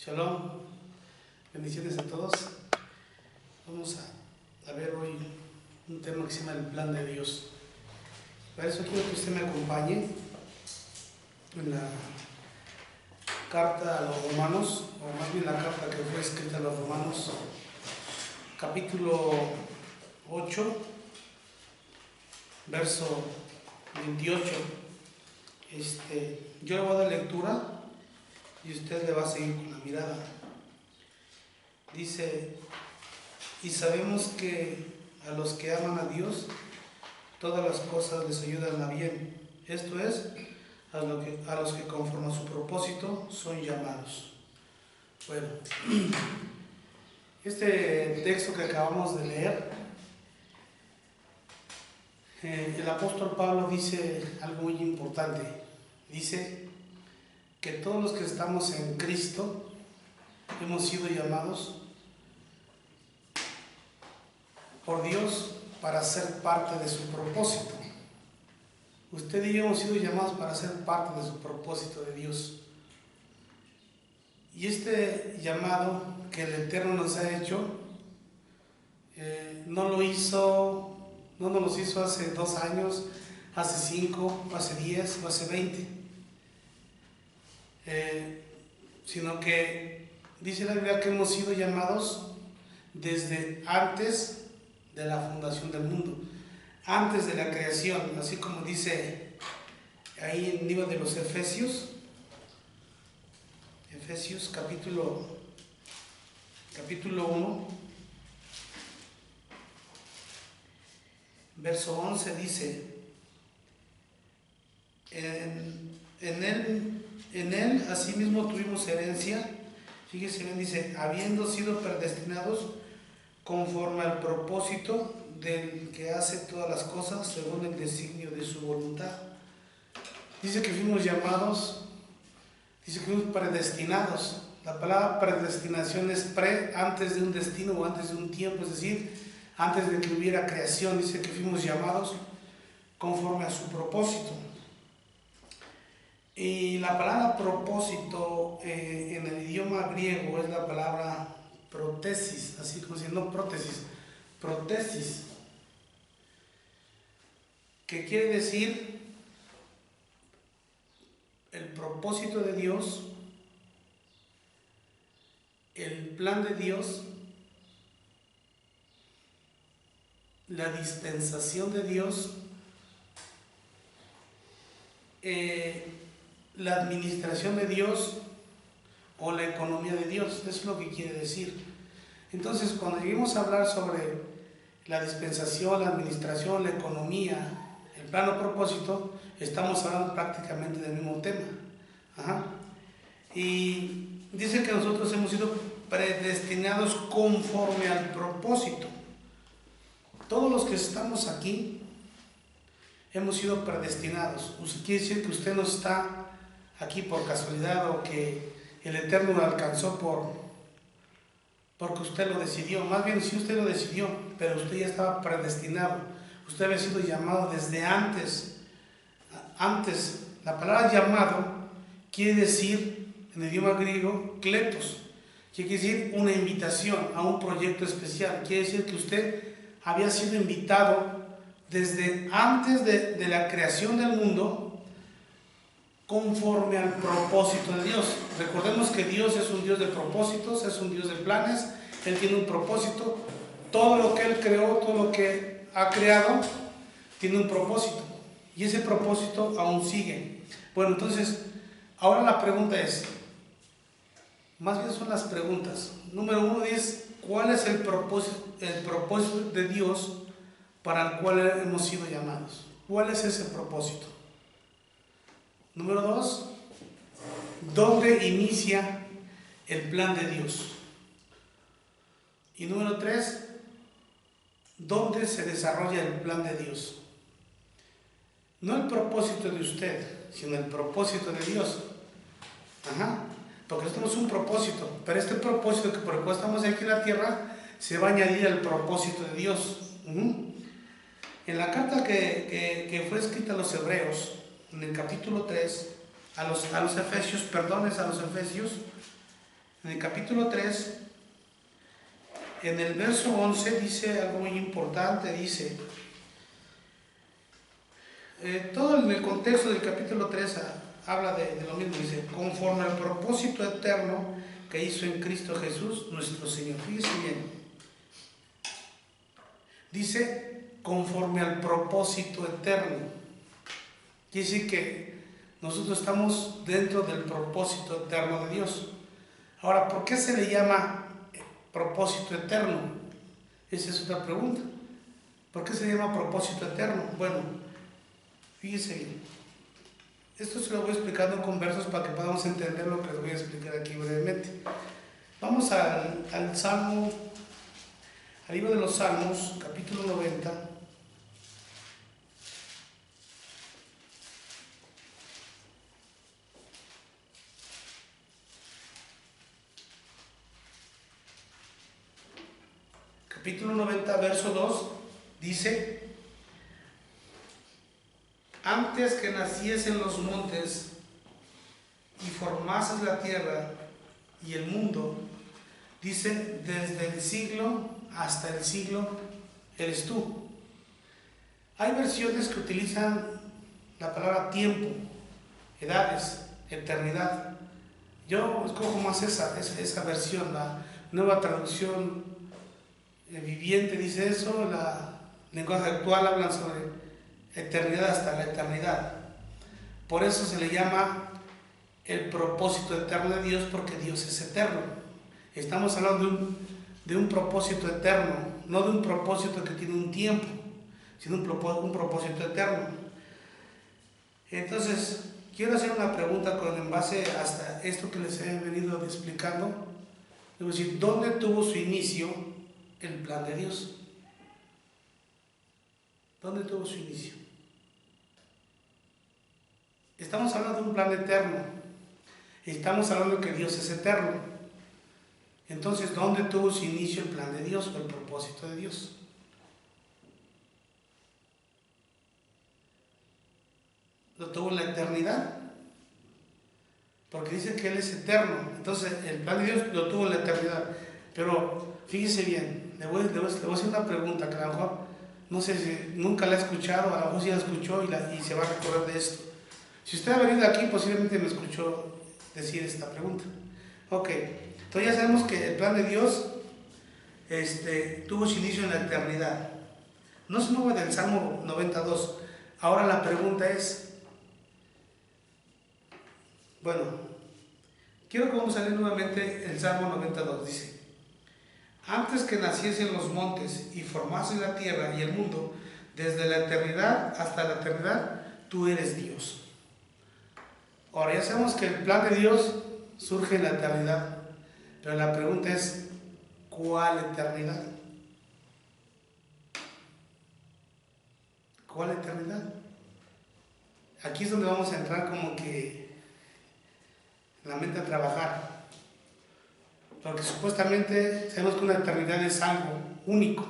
Shalom, bendiciones a todos. Vamos a ver hoy un tema que se llama el plan de Dios. Para eso quiero que usted me acompañe en la carta a los romanos, o más bien la carta que fue escrita a los romanos, capítulo 8, verso 28. Yo le voy a dar lectura y usted le va a seguir con la mirada. Dice: y sabemos que a los que aman a Dios, todas las cosas les ayudan a bien. Esto es, a los que conforme a su propósito son llamados. Bueno, este texto que acabamos de leer, el apóstol Pablo dice algo muy importante. Dice que todos los que estamos en Cristo hemos sido llamados por Dios para ser parte de su propósito. Usted y yo hemos sido llamados para ser parte de su propósito de Dios. Y este llamado que el Eterno nos ha hecho, no nos los hizo hace 2 años, hace 5, hace 10 o hace 20. Sino que dice la Biblia que hemos sido llamados desde antes de la fundación del mundo, antes de la creación, así como dice ahí en el libro de los Efesios capítulo 1, verso 11, dice: en él asimismo tuvimos herencia. Fíjese bien, dice: habiendo sido predestinados conforme al propósito del que hace todas las cosas según el designio de su voluntad. Dice que fuimos llamados, dice que fuimos predestinados. La palabra predestinación es antes de un destino o antes de un tiempo, es decir, antes de que hubiera creación. Dice que fuimos llamados conforme a su propósito. Y la palabra propósito en el idioma griego es la palabra protesis, así como si no protesis, que quiere decir el propósito de Dios, el plan de Dios, la dispensación de Dios, la administración de Dios o la economía de Dios. Eso es lo que quiere decir. Entonces, cuando lleguemos a hablar sobre la dispensación, la administración, la economía, el plan o propósito, estamos hablando prácticamente del mismo tema. Y dice que nosotros hemos sido predestinados conforme al propósito. Todos los que estamos aquí hemos sido predestinados. Quiere decir que usted no está aquí por casualidad o que el Eterno lo alcanzó porque usted lo decidió. Más bien, sí, usted lo decidió, pero usted ya estaba predestinado. Usted había sido llamado desde antes. La palabra llamado quiere decir, en el idioma griego, kletos, que quiere decir una invitación a un proyecto especial. Quiere decir que usted había sido invitado desde antes de la creación del mundo, conforme al propósito de Dios. Recordemos que Dios es un Dios de propósitos, es un Dios de planes. Él tiene un propósito. Todo lo que Él creó, todo lo que ha creado, tiene un propósito. Y ese propósito aún sigue. Bueno, entonces, ahora la pregunta es, más bien son las preguntas. Número 1 es, ¿cuál es el propósito de Dios para el cual hemos sido llamados? ¿Cuál es ese propósito? Número 2, ¿dónde inicia el plan de Dios? Y número 3, ¿dónde se desarrolla el plan de Dios? No el propósito de usted, sino el propósito de Dios. Porque nosotros tenemos un propósito, pero este propósito que por el cual estamos aquí en la tierra se va a añadir al propósito de Dios. En la carta que fue escrita a los Hebreos, en el capítulo 3, a los Efesios, En el capítulo 3, en el verso 11 dice algo muy importante, dice, todo en el contexto del capítulo 3 habla de lo mismo, dice, conforme al propósito eterno que hizo en Cristo Jesús, nuestro Señor. Fíjese bien, dice, conforme al propósito eterno. Quiere decir que nosotros estamos dentro del propósito eterno de Dios. Ahora, ¿por qué se le llama propósito eterno? Esa es otra pregunta. ¿Por qué se le llama propósito eterno? Bueno, fíjese bien. Esto se lo voy explicando con versos para que podamos entender lo que les voy a explicar aquí brevemente. Vamos al Salmo, al libro de los Salmos, capítulo 90. Capítulo 90, verso 2, dice, antes que naciesen los montes y formases la tierra y el mundo, dice, desde el siglo hasta el siglo eres tú. Hay versiones que utilizan la palabra tiempo, edades, eternidad. Yo escojo más esa versión, la Nueva Traducción Viviente dice eso, la lenguaje actual hablan sobre eternidad hasta la eternidad. Por eso se le llama el propósito eterno de Dios, porque Dios es eterno. Estamos hablando de un propósito eterno, no de un propósito que tiene un tiempo, sino un propósito eterno. Entonces, quiero hacer una pregunta en base hasta esto que les he venido explicando. Debo decir, ¿dónde tuvo su inicio el plan de Dios? ¿Dónde tuvo su inicio? Estamos hablando de un plan eterno. Estamos hablando que Dios es eterno. Entonces, ¿dónde tuvo su inicio el plan de Dios o el propósito de Dios? Lo tuvo en la eternidad. Porque dice que Él es eterno. Entonces, el plan de Dios lo tuvo en la eternidad. Pero, fíjese bien, le voy a hacer una pregunta que a lo mejor, no sé si nunca la he escuchado, a lo mejor sí la escuchó y se va a recordar de esto. Si usted ha venido aquí, posiblemente me escuchó decir esta pregunta. Ok, entonces ya sabemos que el plan de Dios tuvo su inicio en la eternidad. No se mueve del Salmo 92. Ahora la pregunta es, bueno, quiero que vamos a leer nuevamente el Salmo 92. Dice, antes que naciesen los montes y formase la tierra y el mundo, desde la eternidad hasta la eternidad, tú eres Dios. Ahora ya sabemos que el plan de Dios surge en la eternidad, pero la pregunta es, ¿cuál eternidad? ¿Cuál eternidad? Aquí es donde vamos a entrar como que en la mente a trabajar, porque supuestamente sabemos que una eternidad es algo único,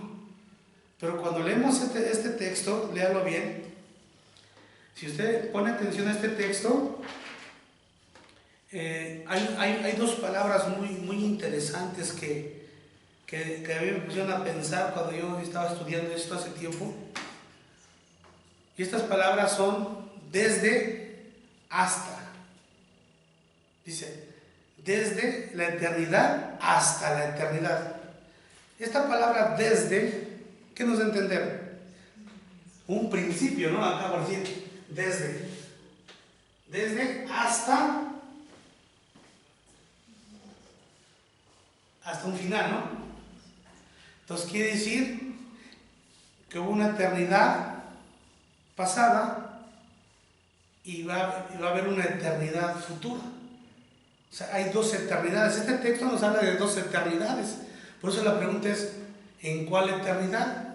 pero cuando leemos este texto, léalo bien. Si usted pone atención a este texto, hay dos palabras muy interesantes que a mí me pusieron a pensar cuando yo estaba estudiando esto hace tiempo. Y estas palabras son desde hasta. Dice, desde la eternidad hasta la eternidad. Esta palabra desde, ¿qué nos da a entender? Un principio, ¿no? Acá por decir, desde hasta un final, ¿no? Entonces quiere decir que hubo una eternidad pasada y va a haber una eternidad futura. O sea, hay dos eternidades. Este texto nos habla de dos eternidades. Por eso la pregunta es, ¿en cuál eternidad?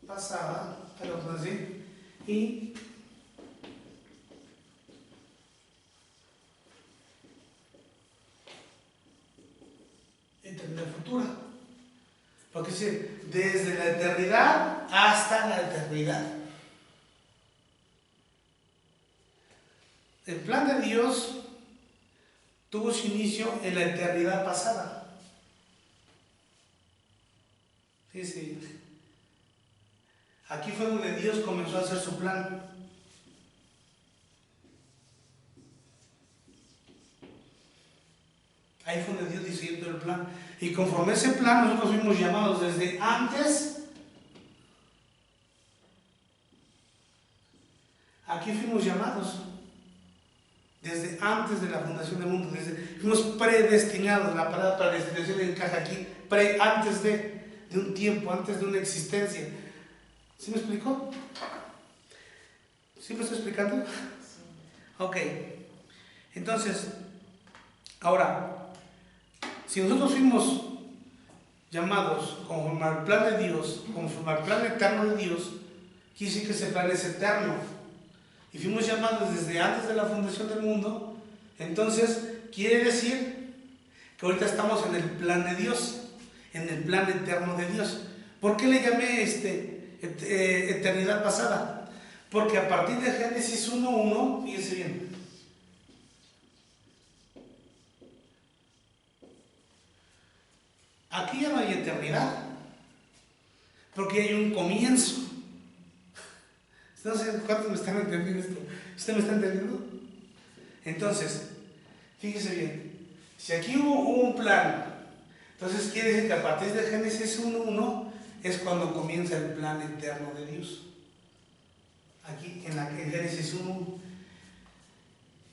Pasada, así, y eternidad futura. Porque dice, desde la eternidad hasta la eternidad. El plan de Dios tuvo su inicio en la eternidad pasada. Fíjense, aquí fue donde Dios comenzó a hacer su plan. Ahí fue donde Dios decidió el plan. Y conforme a ese plan, nosotros fuimos llamados desde antes. Aquí fuimos llamados desde antes de la fundación del mundo. Fuimos predestinados. La palabra predestinación encaja aquí. Antes de un tiempo, antes de una existencia. ¿Sí me explicó? ¿Sí me estoy explicando? Ok. Entonces, ahora, si nosotros fuimos llamados conforme al plan de Dios, conforme al plan eterno de Dios, quiere decir que ese plan es eterno. Y fuimos llamados desde antes de la fundación del mundo, entonces quiere decir que ahorita estamos en el plan de Dios, en el plan eterno de Dios. ¿Por qué le llamé eternidad pasada? Porque a partir de Génesis 1:1, fíjense bien, aquí ya no hay eternidad, porque hay un comienzo. No sé cuántos me están entendiendo esto. ¿Usted me está entendiendo? Entonces, fíjese bien, si aquí hubo un plan, entonces quiere decir que a partir de Génesis 1:1 es cuando comienza el plan eterno de Dios. Aquí en Génesis 1:1.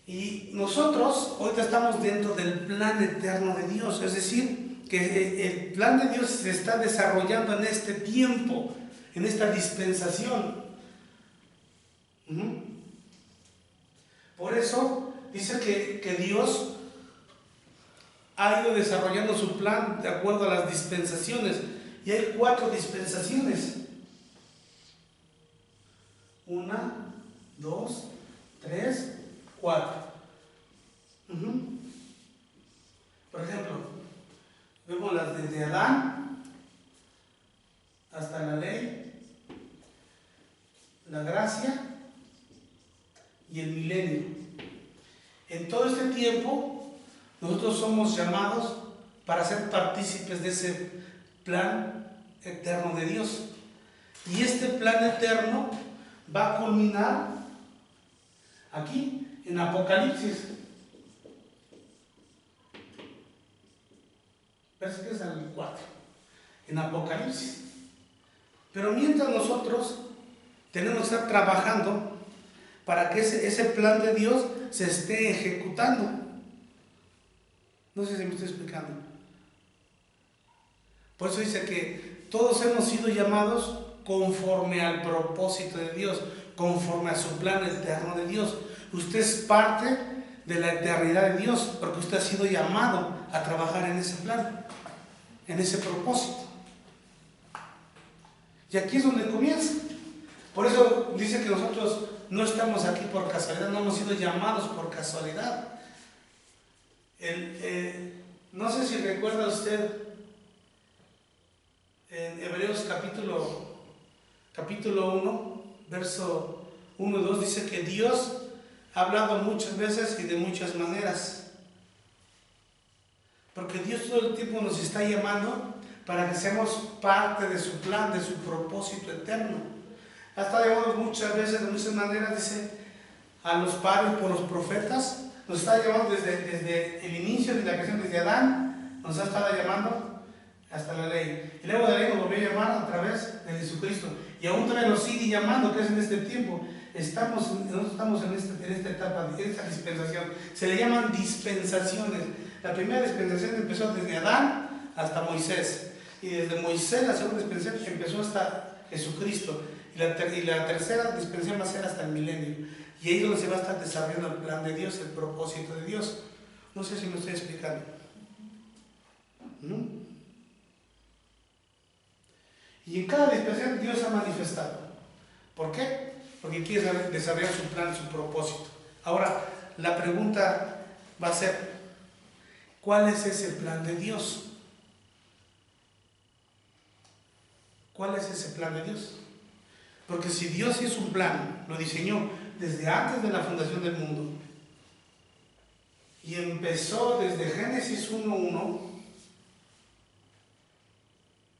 Y nosotros ahorita estamos dentro del plan eterno de Dios, es decir, que el plan de Dios se está desarrollando en este tiempo, en esta dispensación. Por eso dice que Dios ha ido desarrollando su plan de acuerdo a las dispensaciones. Y hay 4 dispensaciones. 1, 2, 3, 4. Por ejemplo, vemos las desde Adán hasta la ley, la gracia y el milenio. En todo este tiempo, nosotros somos llamados para ser partícipes de ese plan eterno de Dios. Y este plan eterno va a culminar aquí, en Apocalipsis. Parece que es el 4. En Apocalipsis. Pero mientras nosotros tenemos que estar trabajando para que ese plan de Dios se esté ejecutando. No sé si me estoy explicando. Por eso dice que todos hemos sido llamados conforme al propósito de Dios, conforme a su plan eterno de Dios. Usted es parte de la eternidad de Dios, porque usted ha sido llamado a trabajar en ese plan, en ese propósito. Y aquí es donde comienza. Por eso dice que nosotros no estamos aquí por casualidad, no hemos sido llamados por casualidad. No sé si recuerda usted en Hebreos capítulo 1, verso 1 y 2, dice que Dios ha hablado muchas veces y de muchas maneras. Porque Dios todo el tiempo nos está llamando para que seamos parte de su plan, de su propósito eterno. Ha estado llamando muchas veces, de muchas maneras, dice, a los padres por los profetas. Nos está llamando desde el inicio de la creación, desde Adán, nos ha estado llamando hasta la ley. Y luego de la ley nos volvió a llamar a través de Jesucristo. Y aún todavía nos sigue llamando, que es en este tiempo. Nosotros estamos en esta etapa, en esta dispensación. Se le llaman dispensaciones. La primera dispensación empezó desde Adán hasta Moisés. Y desde Moisés la segunda dispensación empezó hasta Jesucristo. Y la tercera dispensación va a ser hasta el milenio. Y ahí es donde se va a estar desarrollando el plan de Dios, el propósito de Dios. No sé si me estoy explicando. ¿No? Y en cada dispensación Dios ha manifestado. ¿Por qué? Porque quiere desarrollar su plan, su propósito. Ahora, la pregunta va a ser, ¿cuál es ese plan de Dios? ¿Cuál es ese plan de Dios? Porque si Dios hizo un plan, lo diseñó desde antes de la fundación del mundo y empezó desde Génesis 1:1,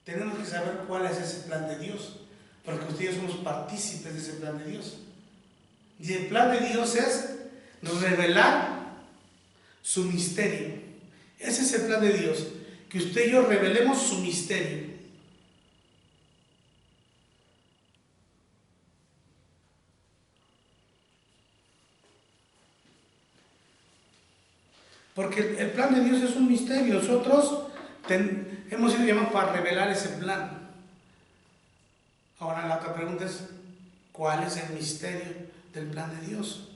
tenemos que saber cuál es ese plan de Dios, porque ustedes somos partícipes de ese plan de Dios. Y el plan de Dios es revelar su misterio. Ese es el plan de Dios, que usted y yo revelemos su misterio. Porque el plan de Dios es un misterio. Nosotros hemos sido llamados para revelar ese plan. Ahora la otra pregunta es, ¿cuál es el misterio del plan de Dios?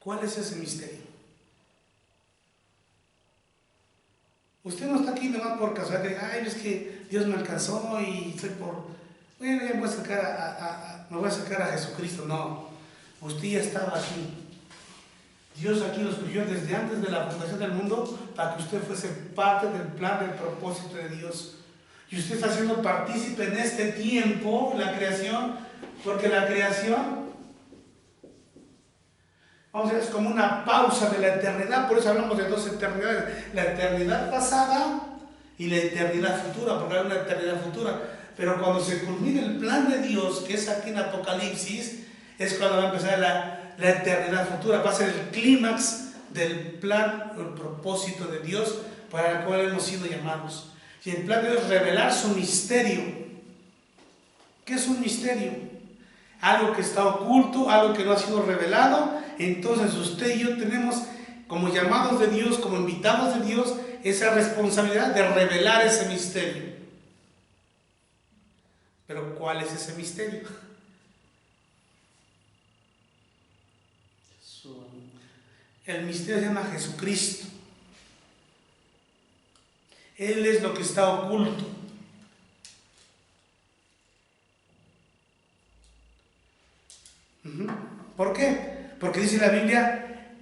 ¿Cuál es ese misterio? Usted no está aquí nomás por casualidad, ay, es que Dios me alcanzó y estoy por... Bueno, ya me voy a acercar a Jesucristo. No, usted ya estaba aquí. Dios aquí lo escogió desde antes de la fundación del mundo para que usted fuese parte del plan, del propósito de Dios. Y usted está siendo partícipe en este tiempo, la creación, porque la creación, vamos a ver, es como una pausa de la eternidad. Por eso hablamos de dos eternidades, la eternidad pasada y la eternidad futura, porque hay una eternidad futura. Pero cuando se culmine el plan de Dios, que es aquí en Apocalipsis, es cuando va a empezar la eternidad futura, va a ser el clímax del plan, el propósito de Dios para el cual hemos sido llamados. Y el plan de Dios es revelar su misterio. ¿Qué es un misterio? Algo que está oculto, algo que no ha sido revelado. Entonces usted y yo tenemos, como llamados de Dios, como invitados de Dios, esa responsabilidad de revelar ese misterio. Pero ¿cuál es ese misterio? El misterio se llama Jesucristo. Él es lo que está oculto. ¿Por qué? Porque dice la Biblia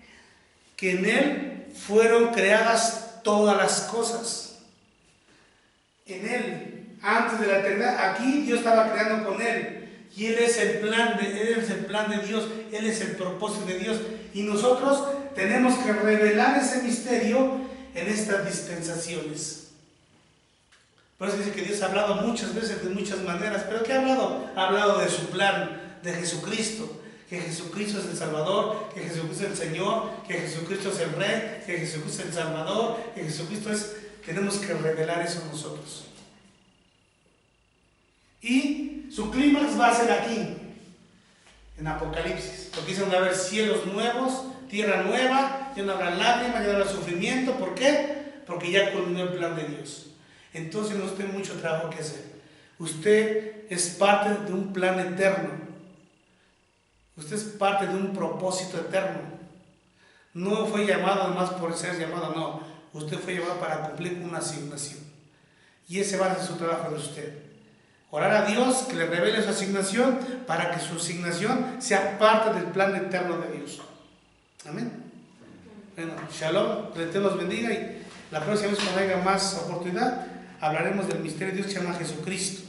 que en Él fueron creadas todas las cosas. En Él, antes de la eternidad, aquí Dios estaba creando con Él. Y Él es el plan de Dios, Él es el propósito de Dios. Y nosotros tenemos que revelar ese misterio en estas dispensaciones. Por eso dice que Dios ha hablado muchas veces de muchas maneras. ¿Pero qué ha hablado? Ha hablado de su plan, de Jesucristo. Que Jesucristo es el Salvador, que Jesucristo es el Señor, que Jesucristo es el Rey, que Jesucristo es el Salvador, que Jesucristo es... Tenemos que revelar eso nosotros. Y su clímax va a ser aquí, en Apocalipsis. Porque dice, van a haber cielos nuevos, tierra nueva, ya no habrá lágrimas, ya no habrá sufrimiento. ¿Por qué? Porque ya culminó el plan de Dios. Entonces no tiene mucho trabajo que hacer. Usted es parte de un plan eterno. Usted es parte de un propósito eterno. No fue llamado además por ser llamado, no. Usted fue llamado para cumplir una asignación. Y ese va a ser su trabajo de usted. Orar a Dios que le revele su asignación para que su asignación sea parte del plan eterno de Dios. Amén. Bueno, shalom, que Dios los bendiga y la próxima vez cuando haya más oportunidad hablaremos del misterio de Dios que se llama Jesucristo.